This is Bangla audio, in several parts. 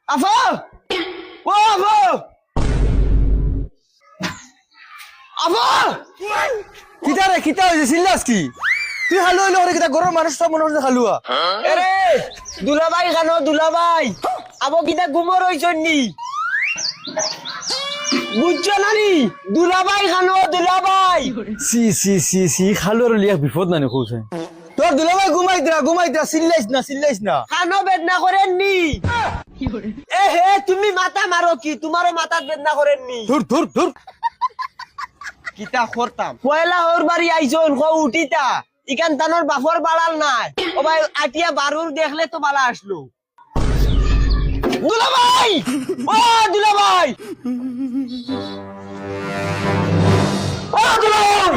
আফা ও আফা আফা কিতা হয়েছে চিল্লাস কি তুই হালু হইলো করে কিতা গরম মানুষ সব মনে হচ্ছে হালুয়া এরে দুলাভাই খানো দুলাভাই আবো কিতা গুমর হইছনি বুঝছো নানি দুলাভাই খানো দুলাভাই সি সি সি সি খালুয়ার লিয়া বিপদ নানি কইছে তোর দুলাভাই ঘুমাই দিরা চিল্লাইস না খানো বেদনা করেননি এ হে তুমি মাথা মারো কি তোমারও মাথা বেদনা করেননি ধুর কিতা করতাম পয়লা ওর বাড়ি আইছন খ উঠিতা ইকান তানোর বাফর বাড়াল নাই ও ভাই আটিয়া বারুর দেখলে তো বালা আসলো দুলাভাই ও দুলাভাই ও দুলাভাই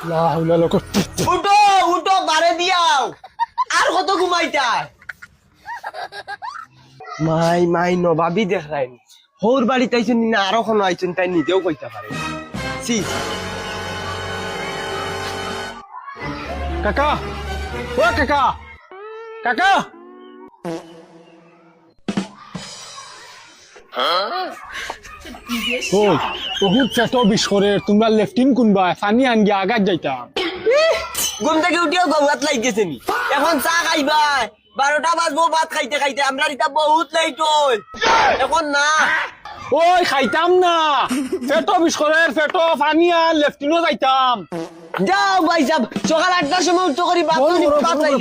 লা হাওলা লা কুওয়াতা উঠো উঠো বারে দিয়াও আর কত ঘুমাইতা মাই নবাবি দেখাইন হোর বাড়ি তাইছুন না আরো কোনো আইছুন তাই নিজেও কইতে পারে সি কাকা ও কাকা ওই বহুত পেট বিষ করে তোমরা লেফটিন কোনবা পানি আন গিয়া আগাত যাইতাম ঘুম থেকে উঠিও গঙ্গাত লাইতেছে নি এখন চা খাইবা 12টা বাজবো ভাত খাইতে খাইতে আমরা এটা বহুত লাইট হই এখন না ওই খাইতাম না পেট বিষ করে পেট পানি আন লেফটিনও যাইতাম যাও ভাই সাহেব সকাল 8টার সময় উঠতে করি বাপ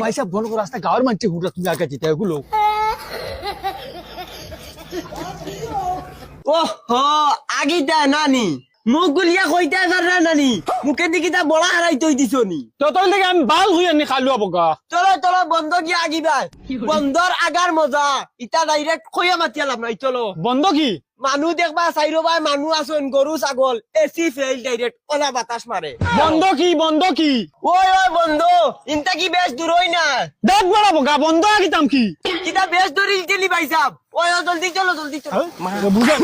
ভাই সাহেব বল করে রাস্তা গাঁয়ের মানুষ হুড়া তুমি আগে যেতে এগুলো ও হো আগিটা নানি মুখ গুলিয়া কইতে পারা নানি মুখে দিকিটা বড়া হারাই তৈ দিছো নি ততই লাগে আমি বাল হই আনি খালু বগা চলো চলো বন্ধ গিয়া আগিবা বন্ধর আগার মজা ইটা ডাইরেক্ট কইয়া মাতিয়ালাম নাই চলো বন্ধ কি মানুহ দেখবা চাইরো ভাই মানুহ আছেন গরু ছাগল এসি ফেল ডাইরেক্ট ওলা বাতাস মারে বন্ধ কি ওই বন্ধ ইনতা কি বেশ দূর হই না দাঁত বড় বগা বন্ধ আগিতাম কি কিটা বেশ দূর ইলতেলি ভাই সাহেব ওই জলদি চলো বুঝা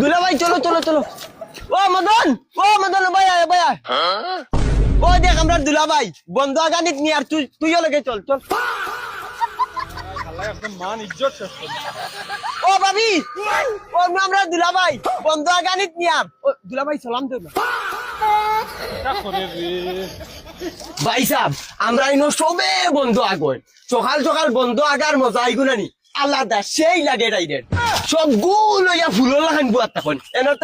দুলা ভাই চলো ও মদন ভাই আয় ও দেখ আমরা দুলা ভাই বন্ধ আগানিত নি আর তুইও লগে চল মান ইজ্জত শেষ ও ভাবি ও আমরা দুলা ভাই বন্ধ আগানিত নি আর ও দুলা ভাই সালাম দে না করে রে ভাই সাহেব আমরা ইনো সবে বন্ধ আগন সকাল বন্ধ আগার মজা আইগুনানি আলাদা সেই লাগে ডাইরেক্ট সবগুলো ইয়া ফুলর লাগান বুয়াত তখন এনর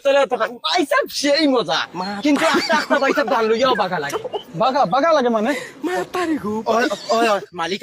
তলে তখন ভাই সাহেব সেই মজা কিন্তু একটা ভাই সাহেব গান লইয়াও বাগা লাগে বাগা লাগে মানে ওই মালিক